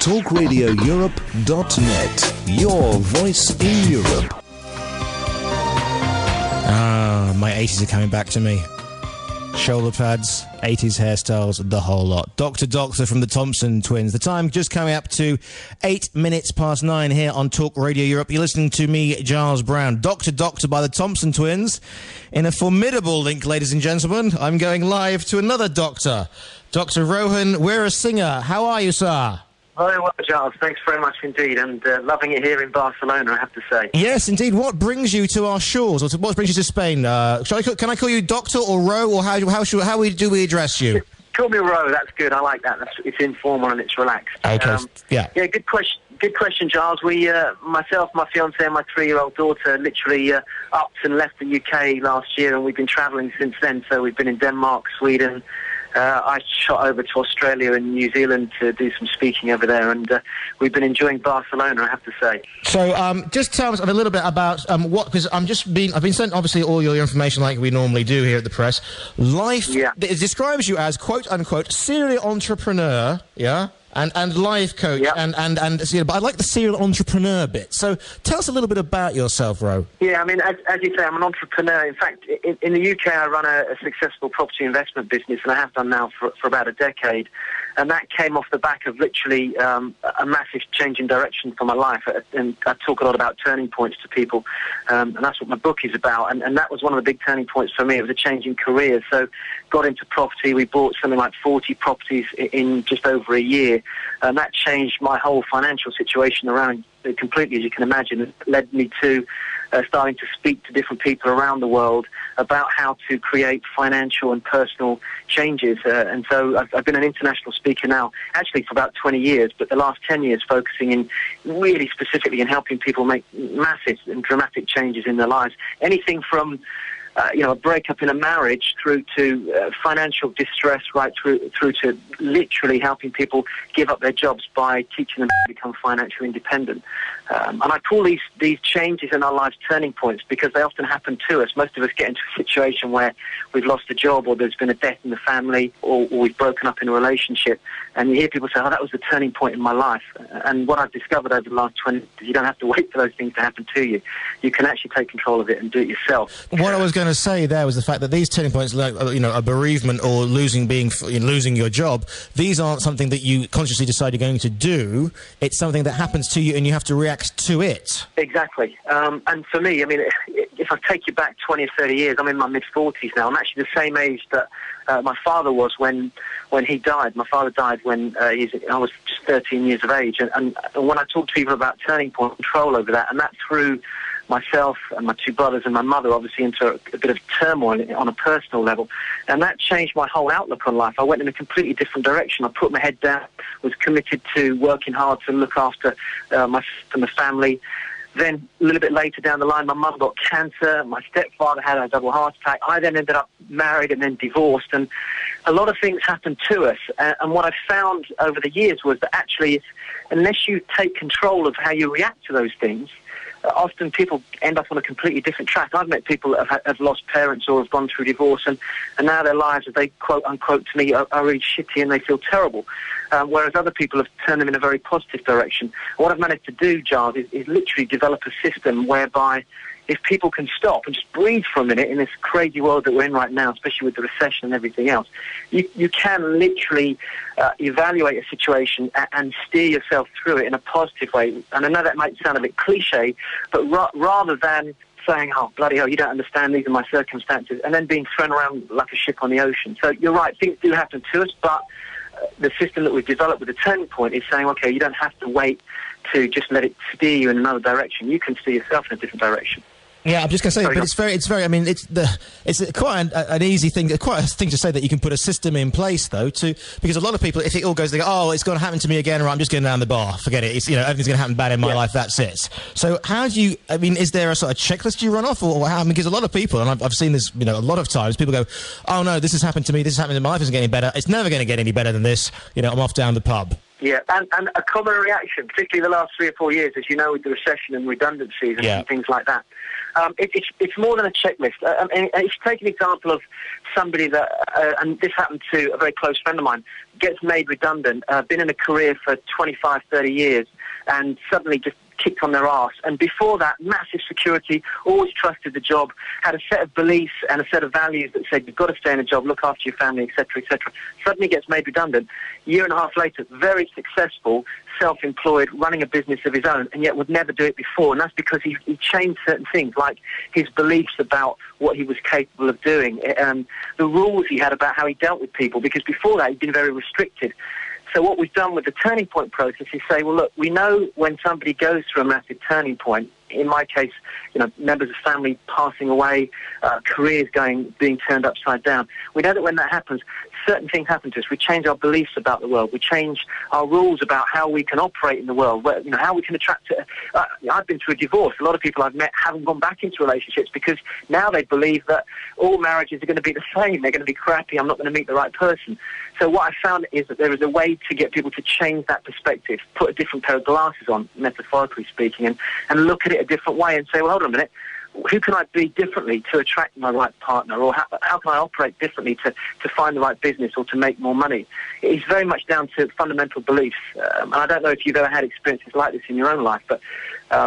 talkradioeurope.net, your voice in Europe. My 80s are coming back to me. Shoulder pads, 80s hairstyles, the whole lot. Dr. from the Thompson Twins. The time just coming up to 8 minutes past 9 here on Talk Radio Europe. You're listening to me, Giles Brown. Dr. by the Thompson Twins. In a formidable link, ladies and gentlemen, I'm going live to another doctor. Dr. Rohan Weerasinghe. How are you, sir? Very well, Giles. Thanks very much indeed, and loving it here in Barcelona, I have to say. Yes, indeed. What brings you to our shores, or what brings you to Spain? Can I call you Doctor or Ro, or how do we address you? Call me Ro. That's good. I like that. It's informal and it's relaxed. Okay. Yeah. Good question. Good question, Giles. We, myself, my fiancée, and my 3-year-old daughter, literally upped and left the UK last year, and we've been travelling since then. So we've been in Denmark, Sweden. I shot over to Australia and New Zealand to do some speaking over there, and we've been enjoying Barcelona, I have to say. So, just tell us a little bit about because I've been sent obviously all your information like we normally do here at the press. It describes you as quote unquote serial entrepreneur, yeah. And life coach, yep. and but I like the serial entrepreneur bit. So tell us a little bit about yourself, Ro. Yeah, I mean, as you say, I'm an entrepreneur. In fact, in the UK, I run a successful property investment business, and I have done now for about a decade. And that came off the back of literally a massive change in direction for my life. And I talk a lot about turning points to people, and that's what my book is about. And that was one of the big turning points for me. It was a change in career. So got into property. We bought something like 40 properties in just over a year. And that changed my whole financial situation around completely, as you can imagine. It led me to starting to speak to different people around the world about how to create financial and personal changes. And so I've been an international speaker now, actually for about 20 years, but the last 10 years focusing in really specifically in helping people make massive and dramatic changes in their lives. Anything from a breakup in a marriage through to financial distress, right through to literally helping people give up their jobs by teaching them to become financially independent. And I call these changes in our lives turning points because they often happen to us. Most of us get into a situation where we've lost a job, or there's been a death in the family, or we've broken up in a relationship. And you hear people say, that was the turning point in my life. And what I've discovered over the last 20 years is you don't have to wait for those things to happen to you. You can actually take control of it and do it yourself. What I was going to say there was the fact that these turning points, like a bereavement or losing your job, these aren't something that you consciously decide you're going to do. It's something that happens to you and you have to react to it. Exactly. And for me, I mean, if I take you back 20 or 30 years, I'm in my mid-40s now. I'm actually the same age that my father was when he died. My father died when I was just 13 years of age. And when I talk to people about turning point, control over that, and that threw myself and my 2 brothers and my mother obviously into a bit of turmoil on a personal level, and that changed my whole outlook on life. I went in a completely different direction. I put my head down, was committed to working hard to look after my and the family. Then a little bit later down the line, my mum got cancer, my stepfather had a double heart attack. I then ended up married and then divorced, and a lot of things happened to us. And what I found over the years was that actually, unless you take control of how you react to those things, often people end up on a completely different track. I've met people that have lost parents or have gone through divorce, and now their lives, as they quote-unquote to me, are really shitty and they feel terrible, whereas other people have turned them in a very positive direction. What I've managed to do, Giles, is literally develop a system whereby if people can stop and just breathe for a minute in this crazy world that we're in right now, especially with the recession and everything else, you can literally evaluate a situation and steer yourself through it in a positive way. And I know that might sound a bit cliche, but rather than saying, bloody hell, you don't understand, these are my circumstances, and then being thrown around like a ship on the ocean. So you're right, things do happen to us, but the system that we've developed with the turning point is saying, okay, you don't have to wait to just let it steer you in another direction. You can steer yourself in a different direction. Yeah, I'm just going to say, but it's very. I mean, it's quite an easy thing, quite a thing to say that you can put a system in place though, because a lot of people, if it all goes, they go, it's going to happen to me again, or I'm just going down the bar, forget it. It's everything's going to happen bad in my life. That's it. So how do you? I mean, is there a sort of checklist you run off, or how? Because a lot of people, and I've seen this, a lot of times, people go, oh no, this has happened to me. This has happened to my life. Isn't getting better. It's never going to get any better than this. I'm off down the pub. Yeah, and a common reaction, particularly the last 3 or 4 years, as you know, with the recession and redundancies and things like that. It's more than a checklist. And if you take an example of somebody that, and this happened to a very close friend of mine, gets made redundant, been in a career for 25, 30 years, and suddenly just kicked on their arse. And before that, massive security, always trusted the job, had a set of beliefs and a set of values that said you've got to stay in a job, look after your family, etc., etc. Suddenly gets made redundant. A year and a half later, very successful, self-employed, running a business of his own, and yet would never do it before. And that's because he changed certain things, like his beliefs about what he was capable of doing, the rules he had about how he dealt with people, because before that he'd been very restricted. So what we've done with the turning point process is say, well, look, we know when somebody goes through a massive turning point, in my case, members of family passing away, careers being turned upside down. We know that when that happens, certain things happen to us. We change our beliefs about the world. We change our rules about how we can operate in the world, how we can attract it. I've been through a divorce. A lot of people I've met haven't gone back into relationships because now they believe that all marriages are going to be the same. They're going to be crappy. I'm not going to meet the right person. So what I found is that there is a way to get people to change that perspective, put a different pair of glasses on, metaphorically speaking, and look at it a different way and say, well, hold on a minute, who can I be differently to attract my right partner, or how can I operate differently to find the right business or to make more money? It's very much down to fundamental beliefs. And I don't know if you've ever had experiences like this in your own life, but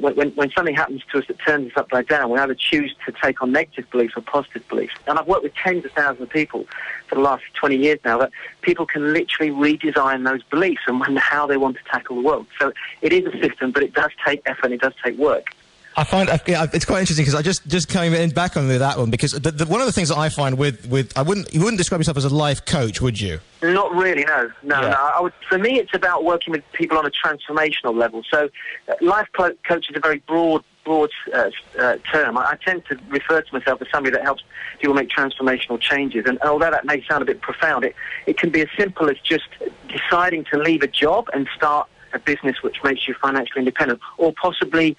when something happens to us that turns us upside down, we either choose to take on negative beliefs or positive beliefs. And I've worked with tens of thousands of people for the last 20 years now, that people can literally redesign those beliefs and how they want to tackle the world. So it is a system, but it does take effort and it does take work. I find it's quite interesting because I just came back on that one, because one of the things that I find with you wouldn't describe yourself as a life coach, would you? Not really, no. I would. For me, it's about working with people on a transformational level. So, life coach is a very broad term. I tend to refer to myself as somebody that helps people make transformational changes. And although that may sound a bit profound, it can be as simple as just deciding to leave a job and start a business which makes you financially independent, or possibly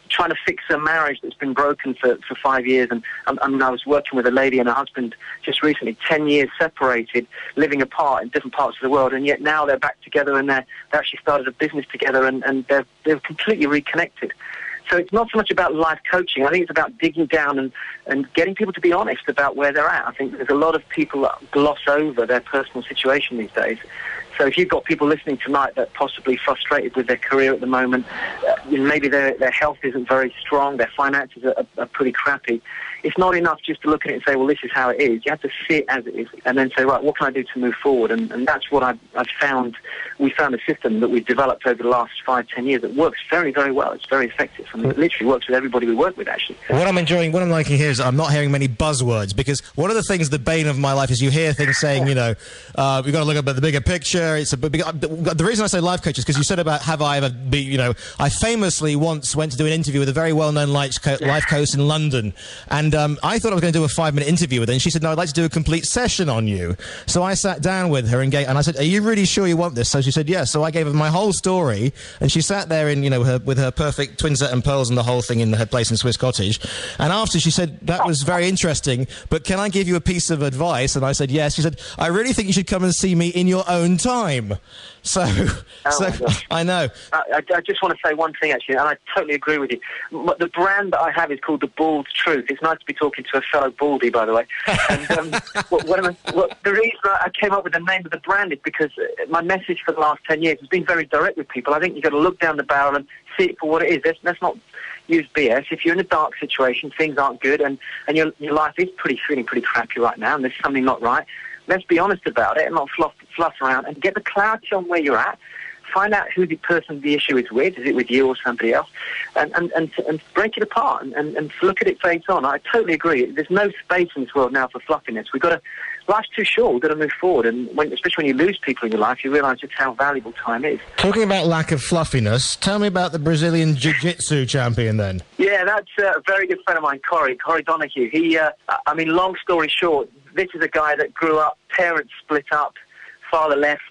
trying to fix a marriage that's been broken for 5 years. And I was working with a lady and her husband just recently, 10 years separated, living apart in different parts of the world, and yet now they're back together and they actually started a business together, and they're completely reconnected. So it's not so much about life coaching. I think it's about digging down and getting people to be honest about where they're at. I think there's a lot of people that gloss over their personal situation these days. So if you've got people listening tonight that are possibly frustrated with their career at the moment, maybe their health isn't very strong, their finances are pretty crappy, it's not enough just to look at it and say, well, this is how it is. You have to see it as it is and then say, right, what can I do to move forward? And that's what I've found. We found a system that we've developed over the last 5-10 years that works very, very well. It's very effective. I mean, it literally works with everybody we work with, actually. What I'm liking here is I'm not hearing many buzzwords, because one of the things, the bane of my life, is you hear things saying, we've got to look at the bigger picture. The reason I say life coach is because you said about have I ever been, I famously once went to do an interview with a very well-known life coach in London, and I thought I was going to do a 5-minute interview with her, and she said, no, I'd like to do a complete session on you. So I sat down with her and I said, are you really sure you want this? So she said, yes. So I gave her my whole story, and she sat there in, with her perfect twin set and pearls and the whole thing in her place in Swiss Cottage. And after, she said, that was very interesting, but can I give you a piece of advice? And I said, yes. She said, I really think you should come and see me in your own time. So I know. I just want to say one thing, actually, and I totally agree with you. The brand that I have is called The Bald Truth. It's nice to be talking to a fellow baldy, by the way. And the reason I came up with the name of the brand is because my message for the last 10 years has been very direct with people. I think you've got to look down the barrel and see it for what it is. Let's not use BS. If you're in a dark situation, things aren't good, and your life is feeling pretty crappy right now, and there's something not right, let's be honest about it and not fluff around, and get the clarity on where you're at. Find out who the issue is with. Is it with you or somebody else? And break it apart and look at it face on. I totally agree. There's no space in this world now for fluffiness. Life's too short. We've got to move forward. And especially when you lose people in your life, you realise just how valuable time is. Talking about lack of fluffiness, tell me about the Brazilian Jiu-Jitsu champion then. Yeah, that's a very good friend of mine, Corey Donoghue. He, long story short, this is a guy that grew up, parents split up, father left,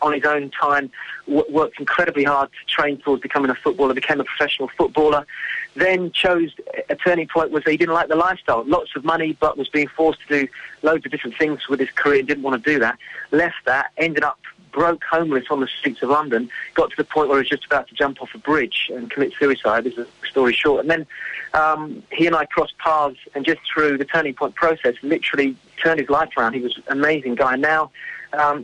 on his own time, worked incredibly hard to train towards becoming a footballer, became a professional footballer, then chose a turning point was that he didn't like the lifestyle. Lots of money, but was being forced to do loads of different things with his career and didn't want to do that. Left that, ended up broke homeless on the streets of London, got to the point where he was just about to jump off a bridge and commit suicide. This is a story short. And then he and I crossed paths, and just through the Turning Point process, literally turned his life around. He was an amazing guy. Now,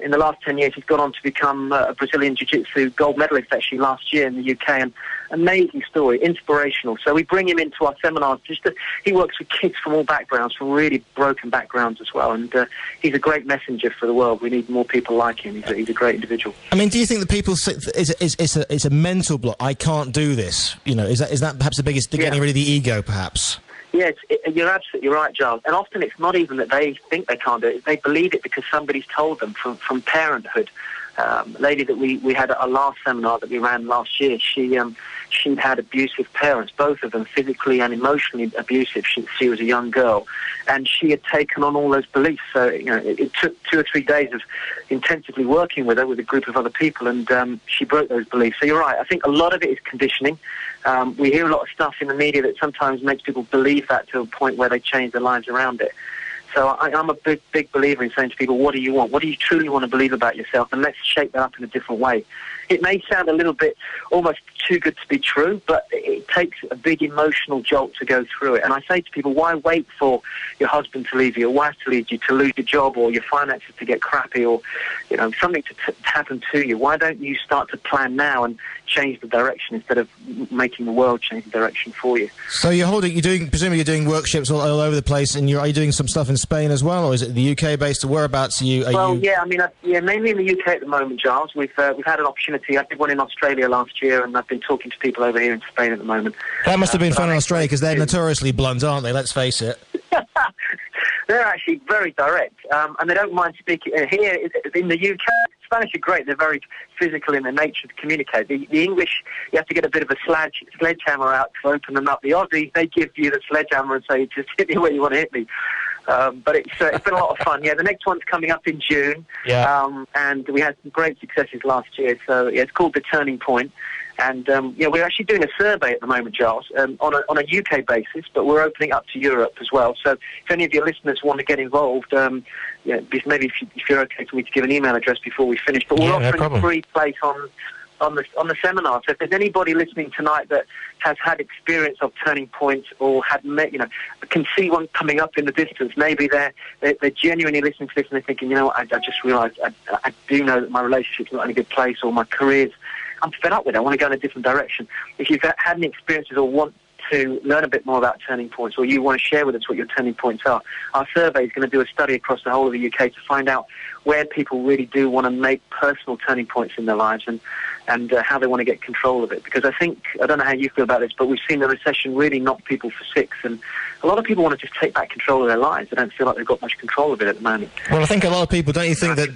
in the last 10 years, he's gone on to become a Brazilian Jiu-Jitsu gold medalist, actually, last year in the UK. And amazing story, inspirational. So we bring him into our seminars. He works with kids from all backgrounds, from really broken backgrounds as well. And he's a great messenger for the world. We need more people like him. He's a great individual. I mean, do you think that people say it's a mental block? I can't do this. You know, is that perhaps the biggest, getting rid of the ego, perhaps? Yeah, you're absolutely right, Giles. And often it's not even that they think they can't do it. They believe it because somebody's told them from parenthood. A lady that we had at our last seminar that we ran last year, she'd had abusive parents, both of them physically and emotionally abusive. She was a young girl, and she had taken on all those beliefs. So, you know, it took 2 or 3 days of intensively working with her with a group of other people, and she broke those beliefs. So you're right. I think a lot of it is conditioning. We hear a lot of stuff in the media that sometimes makes people believe that to a point where they change their lives around it. So I'm a big believer in saying to people, what do you want? What do you truly want to believe about yourself? And let's shape that up in a different way. It may sound a little bit almost too good to be true, but it takes a big emotional jolt to go through it. And I say to people, why wait for your husband to leave you, your wife to leave you, to lose your job, or your finances to get crappy, or something to happen to you? Why don't you start to plan now and change the direction instead of making the world change the direction for you? So presumably you're doing workshops all over the place, and are you doing some stuff in Spain as well, or is it the UK based, or whereabouts are you? Mainly in the UK at the moment, Giles. We've had an opportunity. I did one in Australia last year, and I've been talking to people over here in Spain at the moment. That must have been fun in Australia, because they're notoriously blunt, aren't they? Let's face it. They're actually very direct, and they don't mind speaking. Here in the UK, Spanish are great. They're very physical in their nature to communicate. The English, you have to get a bit of a sledgehammer out to open them up. The Aussies, they give you the sledgehammer and say, just hit me where you want to hit me. But it's been a lot of fun. Yeah, the next one's coming up in June, and we had some great successes last year. So it's called the Turning Point. And we're actually doing a survey at the moment, Giles, on a UK basis, but we're opening up to Europe as well. So if any of your listeners want to get involved, maybe if you're okay for me to give an email address before we finish. But we're offering a free place on the seminar. So if there's anybody listening tonight that has had experience of Turning Point, or had can see one coming up in the distance, maybe they're genuinely listening to this and they're thinking, I just realised I do know that my relationship's not in a good place, or my career's, I'm fed up with it, I want to go in a different direction. If you've had any experiences or want to learn a bit more about turning points, or you want to share with us what your turning points are, our survey is going to do a study across the whole of the UK to find out where people really do want to make personal turning points in their lives, and how they want to get control of it. Because I don't know how you feel about this, but we've seen the recession really knock people for six, and a lot of people want to just take back control of their lives. They don't feel like they've got much control of it at the moment. Well, I think a lot of people, don't you think that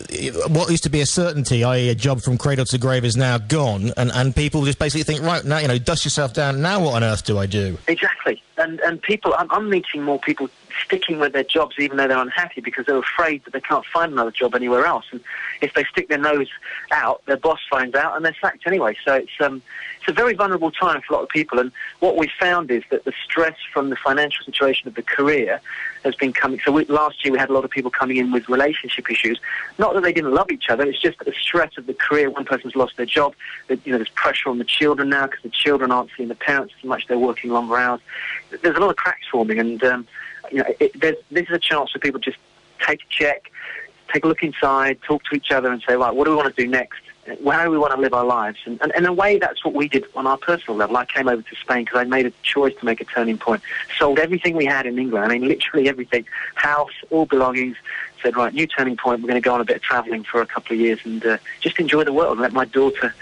if what used to be a certainty, i.e. a job from cradle to grave, is now gone, and people just basically think, right, now, dust yourself down, now what on earth do I do? Exactly. And people, I'm meeting more people sticking with their jobs even though they're unhappy, because they're afraid that they can't find another job anywhere else. And if they stick their nose out, their boss finds out and they're sacked anyway. So it's a very vulnerable time for a lot of people. And what we found is that the stress from the financial situation of the career has been coming. So last year we had a lot of people coming in with relationship issues. Not that they didn't love each other, it's just that the stress of the career. One person's lost their job. There's pressure on the children now because the children aren't seeing the parents as much. They're working longer hours. There's a lot of cracks forming, and this is a chance for people to just take a check, take a look inside, talk to each other and say, right, what do we want to do next? How do we want to live our lives? And in a way, that's what we did on our personal level. I came over to Spain because I made a choice to make a turning point. Sold everything we had in England. I mean, literally everything. House, all belongings. Said, right, new turning point. We're going to go on a bit of travelling for a couple of years and just enjoy the world and let my daughter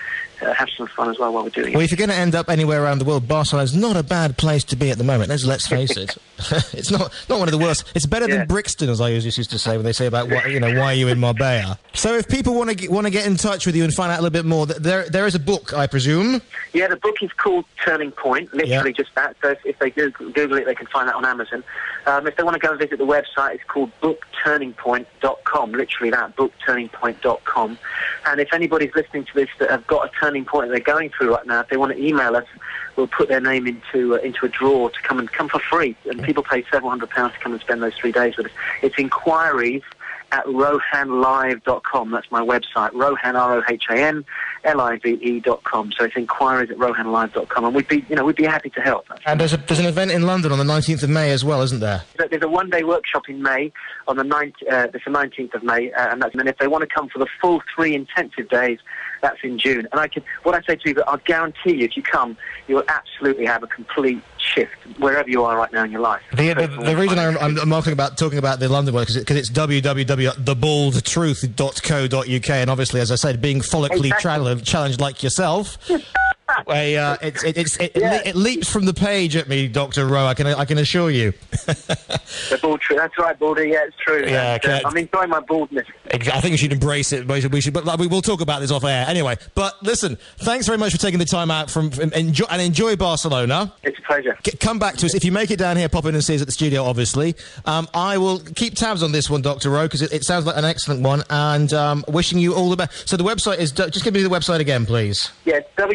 have some fun as well while we're doing it. Well, if you're going to end up anywhere around the world, Barcelona's not a bad place to be at the moment. Let's face it. It's not one of the worst. It's better than Brixton, as I used to say when they say about why are you in Marbella. So if people want to get in touch with you and find out a little bit more, there is a book, I presume. Yeah, the book is called Turning Point. Literally just that. So if they Google it, they can find that on Amazon. If they want to go and visit the website, it's called bookturningpoint.com. Literally that, bookturningpoint.com. And if anybody's listening to this that have got a turning point that they're going through right now, if they want to email us, we'll put their name into a drawer to come for free. And people pay £700 to come and spend those 3 days with us. It's inquiries at rohanlive.com. That's my website, Rohan, ROHANLIVE.com. So it's inquiries at rohanlive.com, and we'd be happy to help. And there's an event in London on the 19th of May as well, isn't there? There's a one-day workshop in May on the 19th of May, and if they want to come for the full 3 intensive days, that's in June. And what I say to people, I'll guarantee you, if you come, you will absolutely have a complete shift wherever you are right now in your life. The reason I'm talking about the London one is because it's www.thebaldtruth.co.uk, and obviously, as I said, being follically challenged like yourself. It leaps from the page at me, Dr. Rowe. I can assure you. The bald truth. That's right, Baldy. Yeah, it's true. Yeah, I'm enjoying my baldness. I think we should embrace it. But we'll talk about this off air anyway. But listen, thanks very much for taking the time out enjoy Barcelona. It's a pleasure. Come back to us if you make it down here. Pop in and see us at the studio. Obviously, I will keep tabs on this one, Dr. Rowe, because it sounds like an excellent one. And wishing you all the best. So the website is just give me the website again, please. Yeah, I'll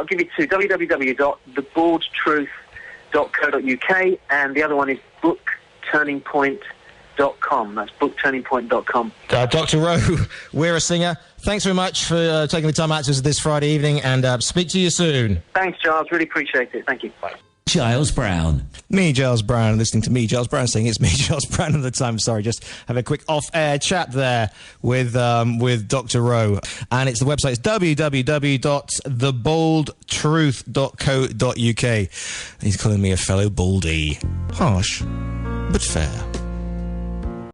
give you two, www.thebaldtruth.co.uk, and the other one is bookturningpoint.com. That's bookturningpoint.com. Dr. Rohan Weerasinghe, thanks very much for taking the time out to us this Friday evening, and speak to you soon. Thanks, Giles. Really appreciate it. Thank you. Bye. Giles Brown. Me, Giles Brown, listening to me, Giles Brown, saying it's me, Giles Brown at the time. Sorry, just have a quick off-air chat there with Dr. Rowe. And it's the website, it's www.thebaldtruth.co.uk. He's calling me a fellow baldy. Harsh, but fair.